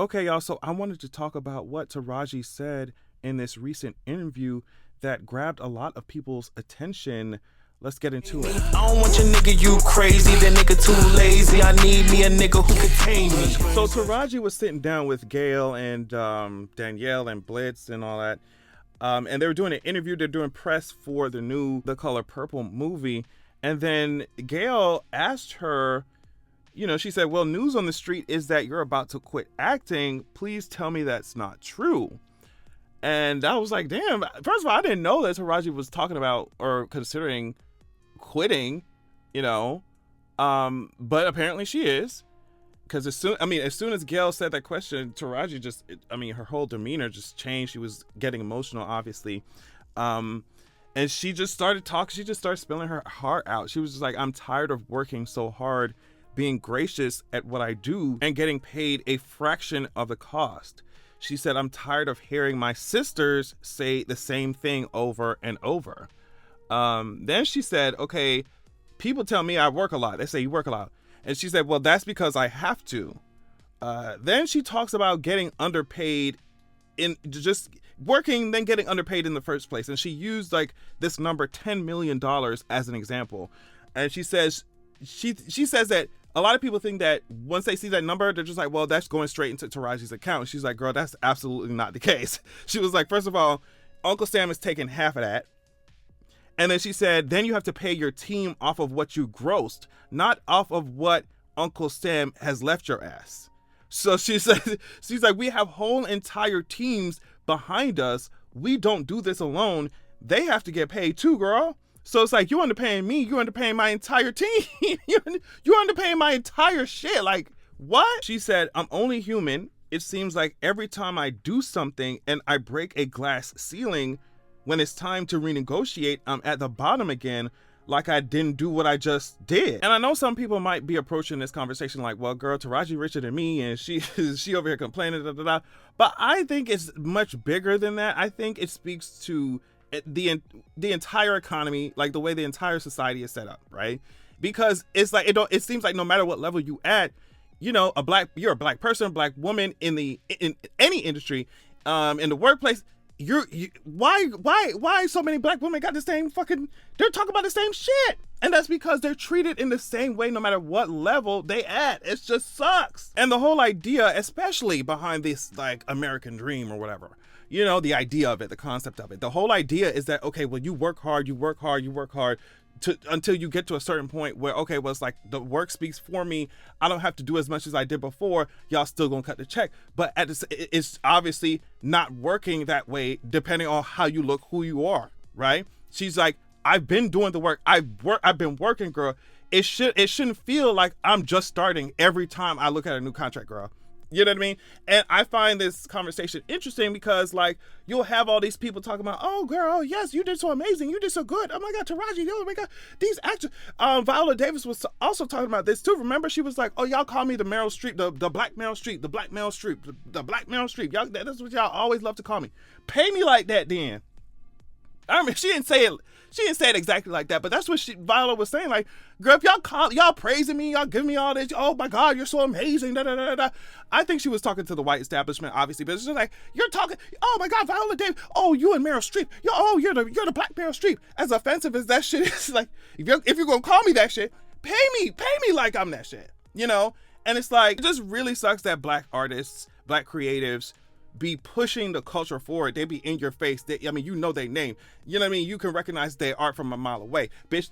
Okay, y'all, so I wanted to talk about what Taraji said in this recent interview that grabbed a lot of people's attention. Let's get into it. I don't want your nigga, you crazy. That nigga too lazy. I need me a nigga who can tame me. So Taraji was sitting down with Gayle and Danielle and Blitz and all that. And they were doing an interview. They're doing press for the new The Color Purple movie. And then Gayle asked her, she said, well, news on the street is that you're about to quit acting. Please tell me that's not true. And I was like, damn, first of all, I didn't know that Taraji was talking about or considering quitting, but apparently she is. Because as soon as Gayle said that question, Taraji her whole demeanor just changed. She was getting emotional, obviously. And she just started talking. She just started spilling her heart out. She was just like, I'm tired of working so hard, being gracious at what I do and getting paid a fraction of the cost. She said, I'm tired of hearing my sisters say the same thing over and over. Then she said, okay, people tell me I work a lot. They say you work a lot. And she said, well, that's because I have to. Then she talks about getting underpaid in just working, then getting underpaid in the first place. And she used like this number, $10 million as an example. And she says that a lot of people think that once they see that number, they're just like, well, that's going straight into Taraji's account. She's like, girl, that's absolutely not the case. She was like, first of all, Uncle Sam is taking half of that. And then she said, then you have to pay your team off of what you grossed, not off of what Uncle Sam has left your ass. So she's like, we have whole entire teams behind us. We don't do this alone. They have to get paid too, girl. So it's like, you underpaying me, you underpaying my entire team. you underpaying my entire shit. Like, what? She said, I'm only human. It seems like every time I do something and I break a glass ceiling, when it's time to renegotiate, I'm at the bottom again, like I didn't do what I just did. And I know some people might be approaching this conversation like, well, girl, Taraji richer than me and she over here complaining, da, da, da. But I think it's much bigger than that. I think it speaks to the entire economy, like the way the entire society is set up, right? Because it's like it seems like no matter what level you at, you're a black person, a black woman in any industry, in the workplace. Why so many black women got the same they're talking about the same shit, and that's because they're treated in the same way no matter what level they at. It just sucks. And the whole idea, especially behind this like American dream or whatever, the idea of it, the concept of it, the whole idea is that, okay, well, you work hard until you get to a certain point where, okay, well, it's like the work speaks for me. I don't have to do as much as I did before. Y'all still gonna cut the check. But it's obviously not working that way depending on how you look, who you are, right? She's like, I've been doing the work. I've been working, girl. It shouldn't feel like I'm just starting every time I look at a new contract, girl. You know what I mean? And I find this conversation interesting because, like, you'll have all these people talking about, oh, girl, yes, you did so amazing. You did so good. Oh, my God, Taraji. Oh, my God. These actors. Viola Davis was also talking about this, too. Remember, she was like, oh, y'all call me the Meryl Streep, the Black Meryl Streep, the Black Meryl Streep, the Black Meryl Streep. Y'all, that's what y'all always love to call me. Pay me like that, then. I mean, she didn't say it exactly like that, but that's what Viola was saying. Like, girl, if y'all praising me, y'all giving me all this, oh my God, you're so amazing, da da da da. I think she was talking to the white establishment, obviously, but it's just like, you're talking, oh my God, Viola Davis, oh, you and Meryl Streep, you're the Black Meryl Streep. As offensive as that shit is, like, if you're gonna call me that shit, pay me like I'm that shit, And it's like, it just really sucks that black artists, black creatives, be pushing the culture forward. They be in your face. Their name. You know what I mean? You can recognize their art from a mile away. Bitch,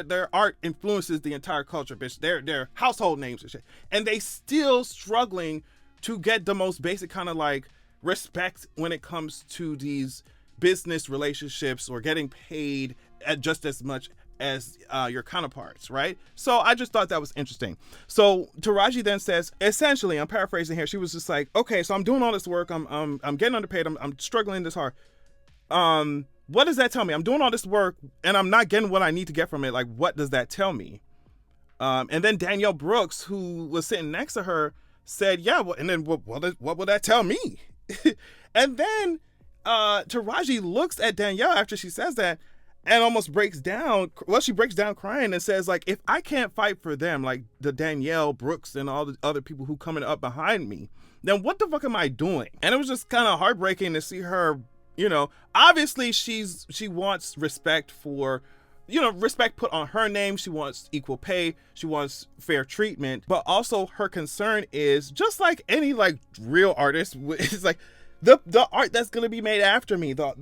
their art influences the entire culture, bitch. Their household names and shit. And they still struggling to get the most basic kind of like respect when it comes to these business relationships or getting paid at just as much as your counterparts, right? So I just thought that was interesting. So Taraji then says, essentially, I'm paraphrasing here, she was just like, okay, so I'm doing all this work, I'm getting underpaid, I'm struggling this hard. What does that tell me? I'm doing all this work and I'm not getting what I need to get from it. Like, what does that tell me? And then Danielle Brooks, who was sitting next to her, said, yeah, well, and then what will that tell me? And then Taraji looks at Danielle after she says that and almost breaks down. Well, she breaks down crying and says, like, if I can't fight for them, like the Danielle Brooks and all the other people who coming up behind me, then what the fuck am I doing? And it was just kind of heartbreaking to see her, obviously she wants respect for, respect put on her name. She wants equal pay. She wants fair treatment. But also her concern is, just like any like real artist, it's like the art that's going to be made after me, the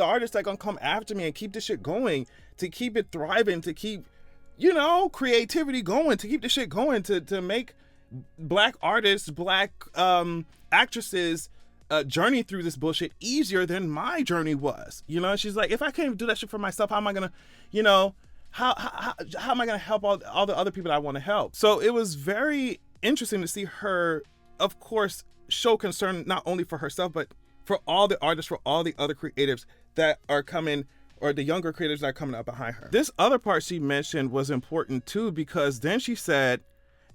artists that going to come after me and keep this shit going, to keep it thriving, to keep, creativity going, to keep the shit going, to make Black artists, Black actresses journey through this bullshit easier than my journey was. She's like, if I can't even do that shit for myself, how am I gonna, how am I gonna help all the other people that I want to help? So it was very interesting to see her, of course, show concern not only for herself, but for all the artists, for all the other creatives that are coming, or the younger creators that are coming up behind her. This other part she mentioned was important too, because then she said,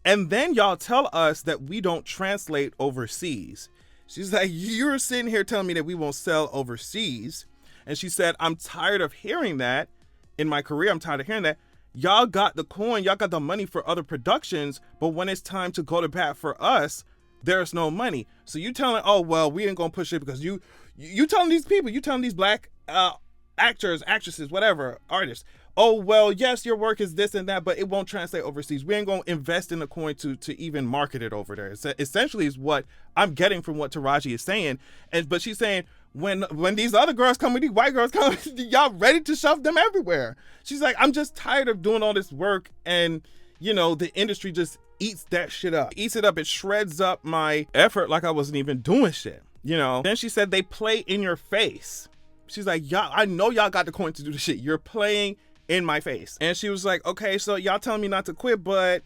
and then y'all tell us that we don't translate overseas. She's like, you're sitting here telling me that we won't sell overseas. And she said, I'm tired of hearing that. In my career, I'm tired of hearing that. Y'all got the coin, y'all got the money for other productions, but when it's time to go to bat for us, there's no money. So you telling, oh, well, we ain't gonna push it because you telling these people, you telling these Black actors, actresses, whatever, artists, oh, well, yes, your work is this and that, but it won't translate overseas. We ain't going to invest in the coin to even market it over there. Essentially is what I'm getting from what Taraji is saying. But she's saying, when these other girls come, with these white girls come, y'all ready to shove them everywhere. She's like, I'm just tired of doing all this work, and, the industry just eats that shit up. Eats it up. It shreds up my effort like I wasn't even doing shit, Then she said, they play in your face. She's like, y'all, I know y'all got the coin to do the shit. You're playing in my face. And she was like, okay, so y'all telling me not to quit, but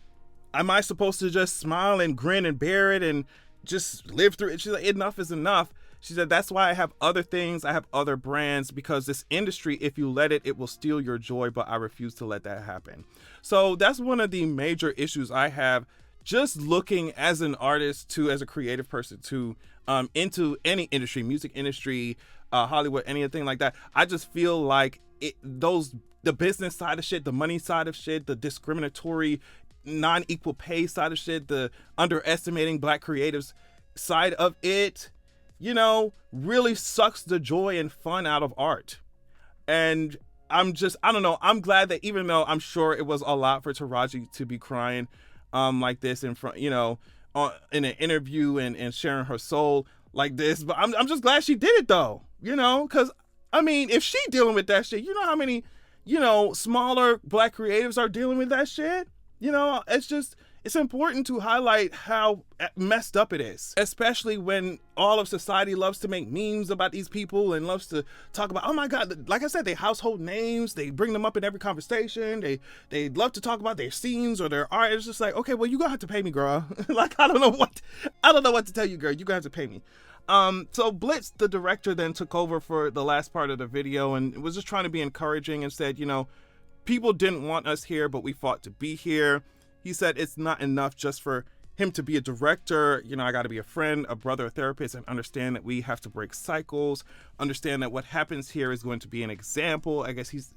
am I supposed to just smile and grin and bear it and just live through it? She's like, enough is enough. She said, that's why I have other things. I have other brands, because this industry, if you let it, it will steal your joy, but I refuse to let that happen. So that's one of the major issues I have, just looking as an artist as a creative person into any industry, music industry, Hollywood, anything like that. I just feel like the business side of shit, the money side of shit, the discriminatory, non-equal pay side of shit, the underestimating Black creatives side of it, really sucks the joy and fun out of art. And I don't know. I'm glad that, even though I'm sure it was a lot for Taraji to be crying like this in front, in an interview and sharing her soul like this, but I'm just glad she did it though, because I mean, if she dealing with that shit, how many smaller Black creatives are dealing with that shit? It's important to highlight how messed up it is, especially when all of society loves to make memes about these people and loves to talk about, oh my God, like I said, they household names, they bring them up in every conversation, they love to talk about their scenes or their art. It's just like, okay, well, you're gonna have to pay me, girl. Like, I don't know what to tell you, girl. You're gonna have to pay me. So Blitz, the director, then took over for the last part of the video and was just trying to be encouraging and said, people didn't want us here, but we fought to be here. He said it's not enough just for him to be a director. I got to be a friend, a brother, a therapist, and understand that we have to break cycles, understand that what happens here is going to be an example. I guess he's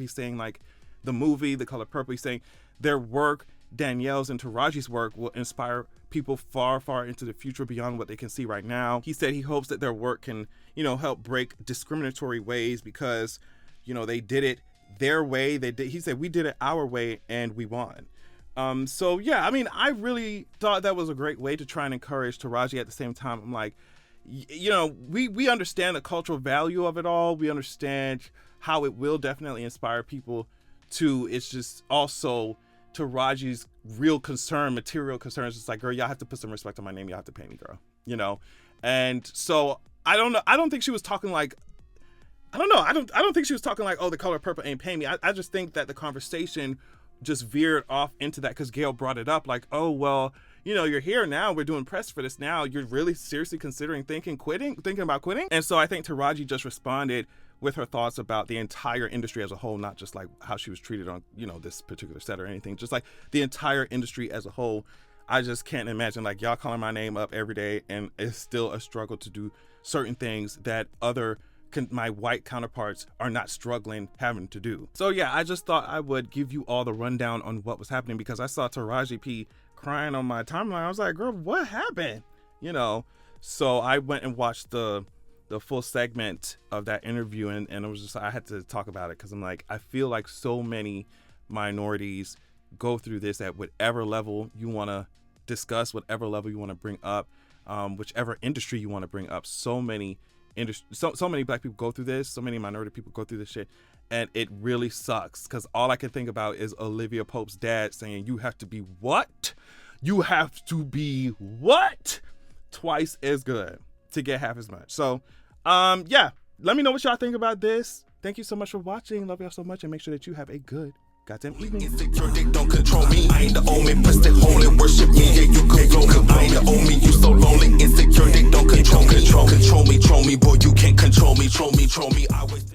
saying like the movie, The Color Purple, he's saying their work, Danielle's and Taraji's work, will inspire people far, far into the future beyond what they can see right now. He said he hopes that their work can, help break discriminatory ways because, they did it their way. He said, we did it our way and we won. So yeah, I mean, I really thought that was a great way to try and encourage Taraji. At the same time, I'm like, we understand the cultural value of it all. We understand how it will definitely inspire people to. It's just also Taraji's real concern, material concerns. It's like, girl, y'all have to put some respect on my name. Y'all have to pay me, girl. And so I don't know. I don't think she was talking like, I don't think she was talking like, oh, The Color Purple ain't paying me. I just think that the conversation just veered off into that because Gayle brought it up like, oh, well, you're here now, we're doing press for this now, you're really seriously considering thinking about quitting. And so I think Taraji just responded with her thoughts about the entire industry as a whole, not just like how she was treated on this particular set or anything, just like the entire industry as a whole. I just can't imagine like y'all calling my name up every day and it's still a struggle to do certain things that my white counterparts are not struggling having to do. So yeah, I just thought I would give you all the rundown on what was happening because I saw Taraji P crying on my timeline. I was like, girl, what happened? you know. So I went and watched the full segment of that interview, and it was just, I had to talk about it because I'm like, I feel like so many minorities go through this at whatever level you want to discuss, whatever level you want to bring up, whichever industry you want to bring up. So many black people go through this, so many minority people go through this shit, and it really sucks because all I can think about is Olivia Pope's dad saying, you have to be what? You have to be what? Twice as good to get half as much. So yeah, let me know what y'all think about this. Thank you so much for watching. Love y'all so much, and make sure that you have a good goddamn evening. Insecure dick don't control me. I ain't the only press it hole and worship me. Yeah, you can blow me. I ain't the only, you so lonely. Insecure dick don't control me. Control me, boy, you can't control me. Troll me. I wasted